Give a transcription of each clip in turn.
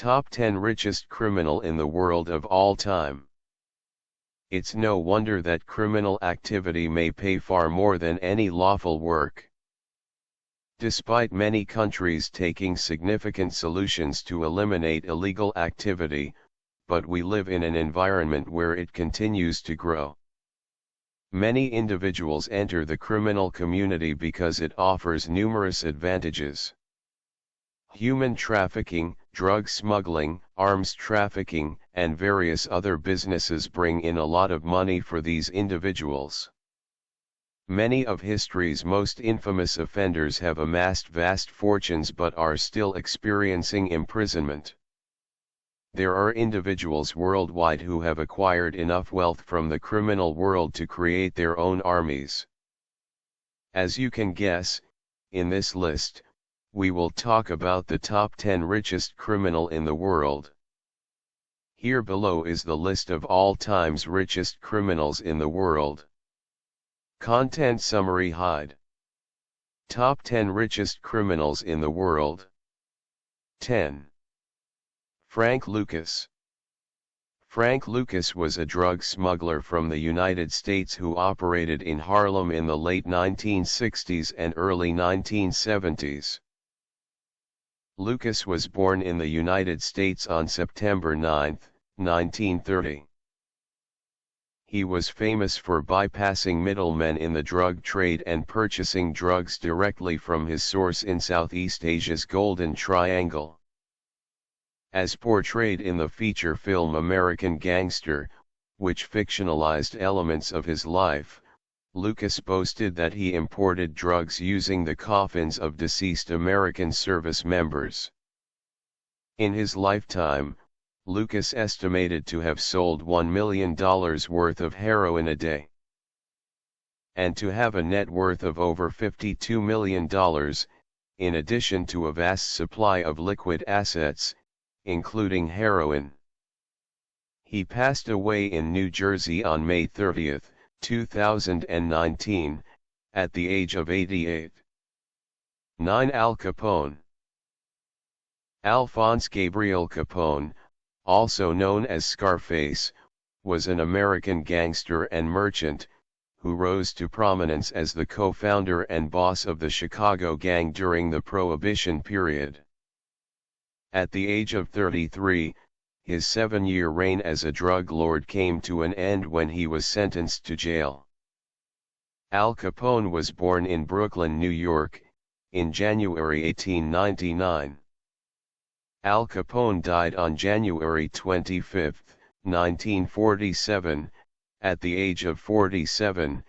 Top 10 richest criminal in the world of all time. It's no wonder that criminal activity may pay far more than any lawful work. Despite many countries taking significant solutions to eliminate illegal activity, but we live in an environment where it continues to grow. Many individuals enter the criminal community because it offers numerous advantages. Human trafficking, drug smuggling, arms trafficking, and various other businesses bring in a lot of money for these individuals. Many of history's most infamous offenders have amassed vast fortunes but are still experiencing imprisonment. There are individuals worldwide who have acquired enough wealth from the criminal world to create their own armies. As you can guess, in this list, we will talk about the top 10 richest criminal in the world. Here below is the list of all time's richest criminals in the world. Content Summary Hide. Top 10 richest criminals in the world. 10. Frank Lucas. Frank Lucas was a drug smuggler from the United States who operated in Harlem in the late 1960s and early 1970s. Lucas was born in the United States on September 9, 1930. He was famous for bypassing middlemen in the drug trade and purchasing drugs directly from his source in Southeast Asia's Golden Triangle. As portrayed in the feature film American Gangster, which fictionalized elements of his life, Lucas boasted that he imported drugs using the coffins of deceased American service members. In his lifetime, Lucas estimated to have sold $1 million worth of heroin a day, and to have a net worth of over $52 million, in addition to a vast supply of liquid assets, including heroin. He passed away in New Jersey on May 30, 2019, at the age of 88. 9. Al Capone. Alphonse Gabriel Capone, also known as Scarface, was an American gangster and merchant, who rose to prominence as the co-founder and boss of the Chicago Gang during the Prohibition period. At the age of 33, his 7-year reign as a drug lord came to an end when he was sentenced to jail. Al Capone was born in Brooklyn, New York, in January 1899. Al Capone died on January 25, 1947, at the age of 47,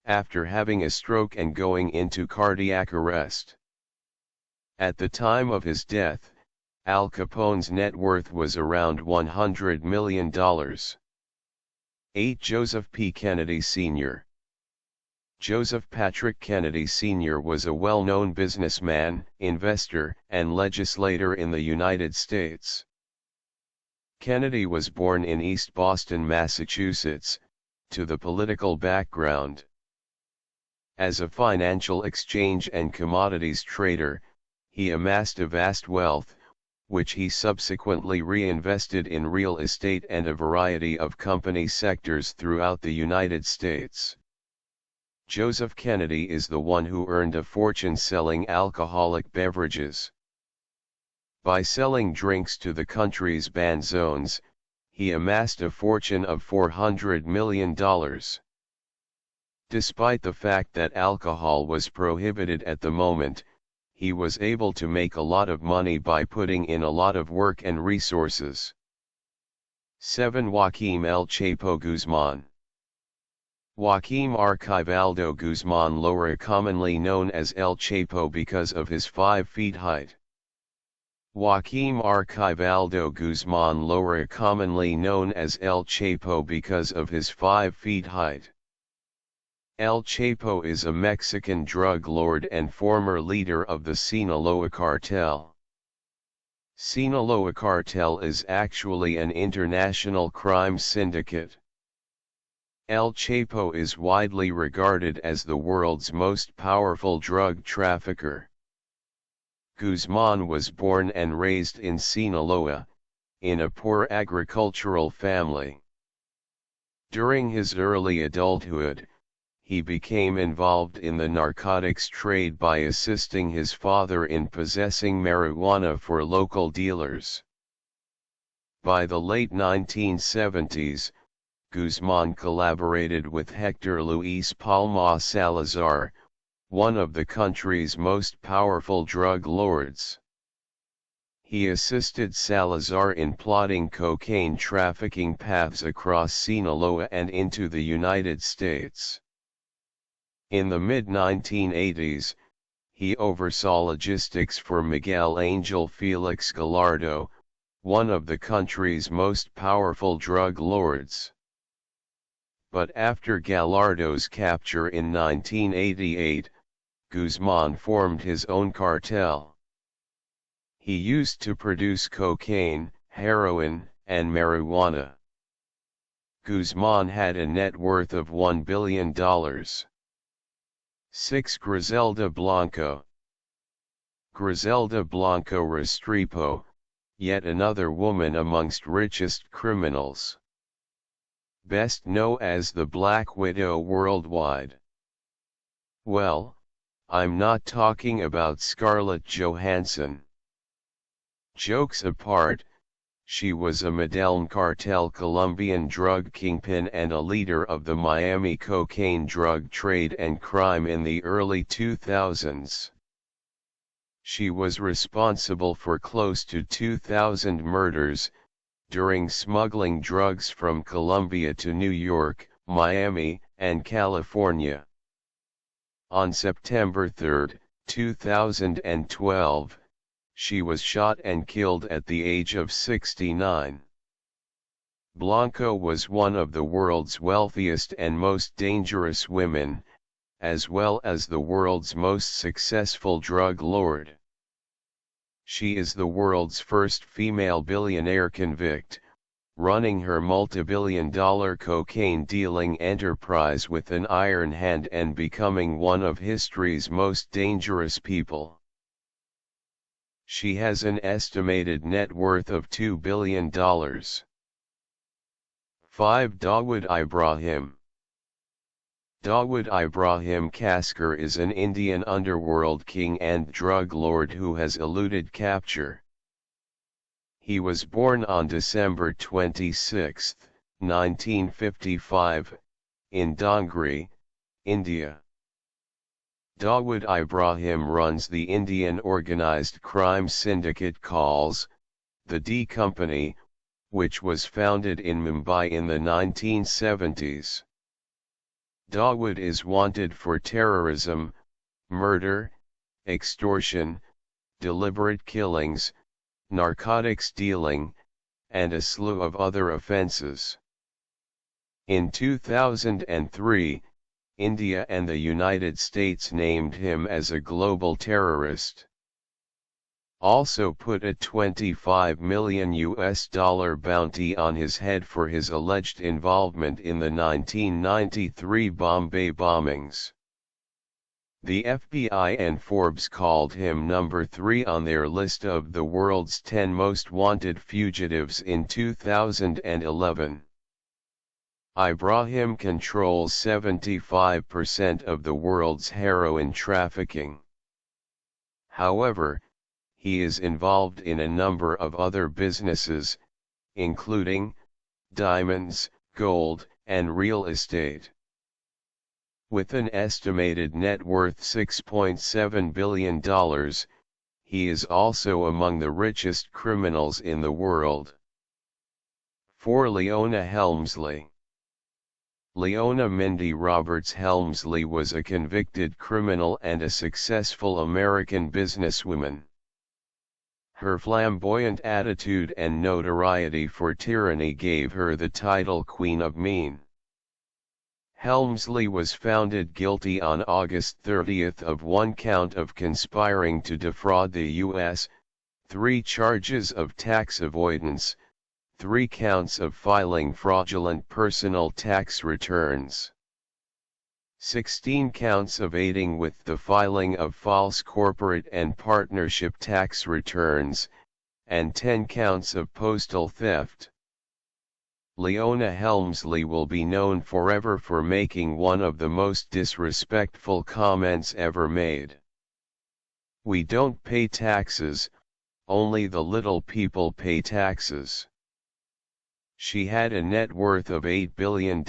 after having a stroke and going into cardiac arrest. At the time of his death, Al Capone's net worth was around $100 million. 8. Joseph P. Kennedy Sr. Joseph Patrick Kennedy Sr. was a well-known businessman, investor, and legislator in the United States. Kennedy was born in East Boston, Massachusetts, to the political background. As a financial exchange and commodities trader, he amassed a vast wealth, which he subsequently reinvested in real estate and a variety of company sectors throughout the United States. Joseph Kennedy is the one who earned a fortune selling alcoholic beverages. By selling drinks to the country's banned zones, he amassed a fortune of $400 million. Despite the fact that alcohol was prohibited at the moment, he was able to make a lot of money by putting in a lot of work and resources. 7. Joaquim El Chapo Guzman. Joaquim Archibaldo Guzman Loera, commonly known as El Chapo because of his 5 feet height. Joaquim Archibaldo Guzman Loera, commonly known as El Chapo because of his 5 feet height. El Chapo is a Mexican drug lord and former leader of the Sinaloa cartel. Sinaloa cartel is actually an international crime syndicate. El Chapo is widely regarded as the world's most powerful drug trafficker. Guzman was born and raised in Sinaloa, in a poor agricultural family. During his early adulthood, he became involved in the narcotics trade by assisting his father in possessing marijuana for local dealers. By the late 1970s, Guzman collaborated with Hector Luis Palma Salazar, one of the country's most powerful drug lords. He assisted Salazar in plotting cocaine trafficking paths across Sinaloa and into the United States. In the mid-1980s, he oversaw logistics for Miguel Angel Felix Gallardo, one of the country's most powerful drug lords. But after Gallardo's capture in 1988, Guzman formed his own cartel. He used to produce cocaine, heroin, and marijuana. Guzman had a net worth of $1 billion. 6. Griselda Blanco. Griselda Blanco Restrepo, yet another woman amongst richest criminals. Best known as the Black Widow worldwide. Well, I'm not talking about Scarlett Johansson. Jokes apart, she was a Medellin cartel Colombian drug kingpin and a leader of the Miami cocaine drug trade and crime in the early 2000s. She was responsible for close to 2,000 murders, during smuggling drugs from Colombia to New York, Miami, and California. On September 3, 2012, she was shot and killed at the age of 69. Blanco was one of the world's wealthiest and most dangerous women, as well as the world's most successful drug lord. She is the world's first female billionaire convict, running her multi-billion-dollar cocaine-dealing enterprise with an iron hand and becoming one of history's most dangerous people. She has an estimated net worth of $2 billion. 5. Dawood Ibrahim. Dawood Ibrahim Kaskar is an Indian underworld king and drug lord who has eluded capture. He was born on December 26, 1955, in Dongri, India. Dawood Ibrahim runs the Indian organized crime syndicate calls, the D Company, which was founded in Mumbai in the 1970s. Dawood is wanted for terrorism, murder, extortion, deliberate killings, narcotics dealing, and a slew of other offenses. In 2003, India and the United States named him as a global terrorist. Also put a $25 million bounty on his head for his alleged involvement in the 1993 Bombay bombings. The FBI and Forbes called him number 3 on their list of the world's 10 most wanted fugitives in 2011. Ibrahim controls 75% of the world's heroin trafficking. However, he is involved in a number of other businesses, including diamonds, gold, and real estate. With an estimated net worth $6.7 billion, he is also among the richest criminals in the world. 4. Leona Helmsley. Leona Mindy Roberts Helmsley was a convicted criminal and a successful American businesswoman. Her flamboyant attitude and notoriety for tyranny gave her the title Queen of Mean. Helmsley was found guilty on August 30 of one count of conspiring to defraud the U.S., 3 charges of tax avoidance, 3 counts of filing fraudulent personal tax returns, 16 counts of aiding with the filing of false corporate and partnership tax returns, and 10 counts of postal theft. Leona Helmsley will be known forever for making one of the most disrespectful comments ever made. "We don't pay taxes, only the little people pay taxes." She had a net worth of $8 billion.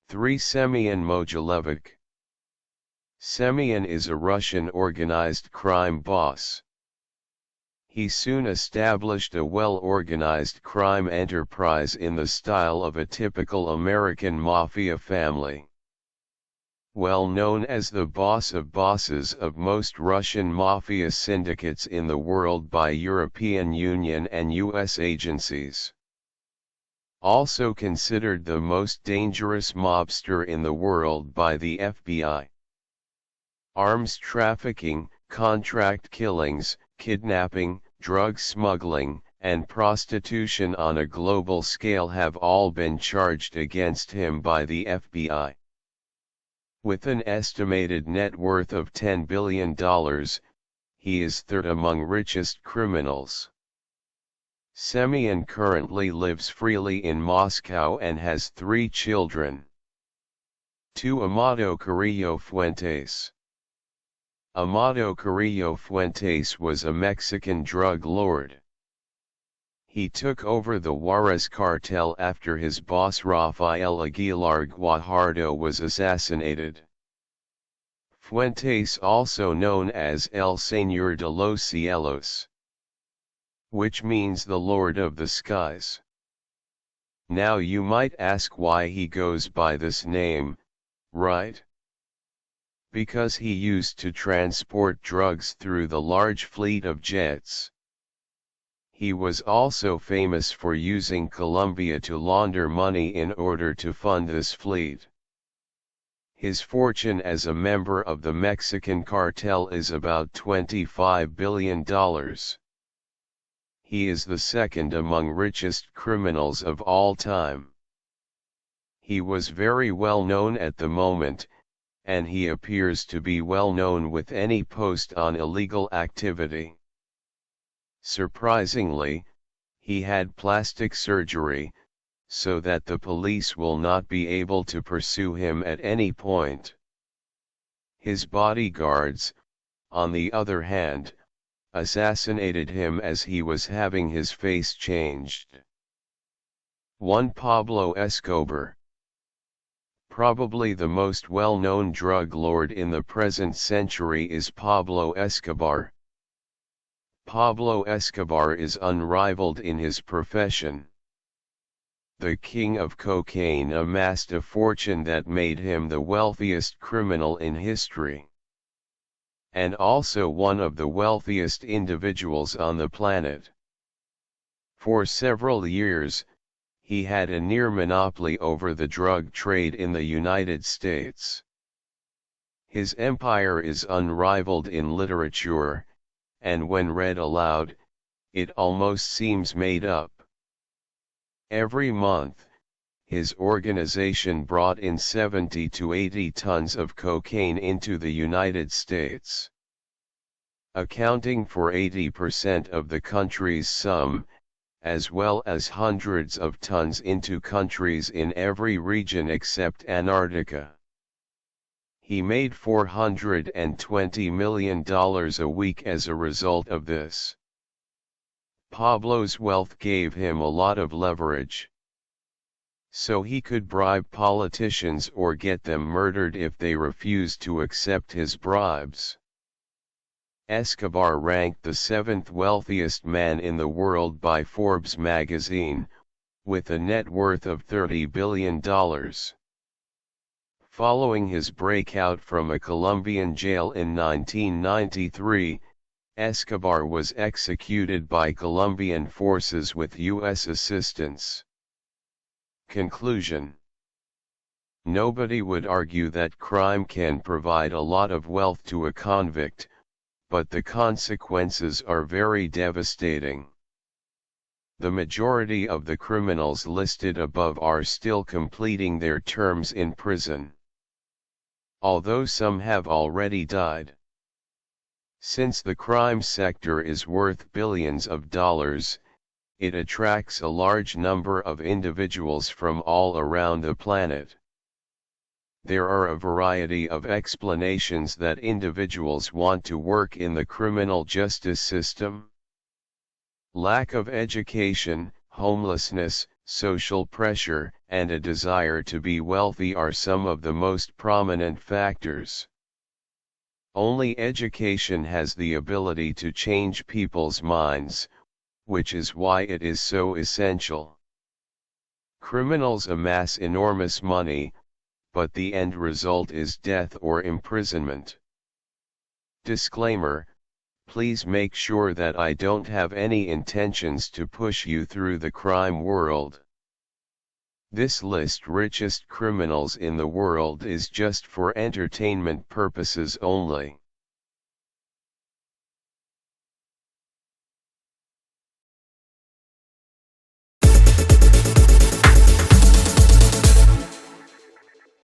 3. Semyon Mogilevich. Semyon is a Russian organized crime boss. He soon established a well-organized crime enterprise in the style of a typical American mafia family. Well known as the boss of bosses of most Russian mafia syndicates in the world by European Union and US agencies. Also considered the most dangerous mobster in the world by the FBI. Arms trafficking, contract killings, kidnapping, drug smuggling, and prostitution on a global scale have all been charged against him by the FBI. With an estimated net worth of $10 billion, he is third among richest criminals. Semyon currently lives freely in Moscow and has 3 children. 2. Amado Carrillo Fuentes. Amado Carrillo Fuentes was a Mexican drug lord. He took over the Juarez cartel after his boss Rafael Aguilar Guajardo was assassinated. Fuentes, also known as El Señor de los Cielos, which means the Lord of the Skies. Now you might ask why he goes by this name, right? Because he used to transport drugs through the large fleet of jets. He was also famous for using Colombia to launder money in order to fund this fleet. His fortune as a member of the Mexican cartel is about $25 billion. He is the second among richest criminals of all time. He was very well known at the moment, and he appears to be well known with any post on illegal activity. Surprisingly, he had plastic surgery, so that the police will not be able to pursue him at any point. His bodyguards, on the other hand, assassinated him as he was having his face changed. 1. Pablo Escobar. Probably the most well-known drug lord in the present century is Pablo Escobar. Pablo Escobar is unrivaled in his profession. The king of cocaine amassed a fortune that made him the wealthiest criminal in history, and also one of the wealthiest individuals on the planet. For several years, he had a near monopoly over the drug trade in the United States. His empire is unrivaled in literature, and when read aloud, it almost seems made up. Every month, his organization brought in 70 to 80 tons of cocaine into the United States, accounting for 80% of the country's sum, as well as hundreds of tons into countries in every region except Antarctica. He made $420 million a week as a result of this. Pablo's wealth gave him a lot of leverage, so he could bribe politicians or get them murdered if they refused to accept his bribes. Escobar ranked the 7th wealthiest man in the world by Forbes magazine, with a net worth of $30 billion. Following his breakout from a Colombian jail in 1993, Escobar was executed by Colombian forces with U.S. assistance. Conclusion: nobody would argue that crime can provide a lot of wealth to a convict, but the consequences are very devastating. The majority of the criminals listed above are still completing their terms in prison, although some have already died. Since the crime sector is worth billions of dollars, it attracts a large number of individuals from all around the planet. There are a variety of explanations that individuals want to work in the criminal justice system. Lack of education, homelessness, social pressure, and a desire to be wealthy are some of the most prominent factors. Only education has the ability to change people's minds, which is why it is so essential. Criminals amass enormous money, but the end result is death or imprisonment. Disclaimer: please make sure that I don't have any intentions to push you through the crime world. This list richest criminals in the world is just for entertainment purposes only.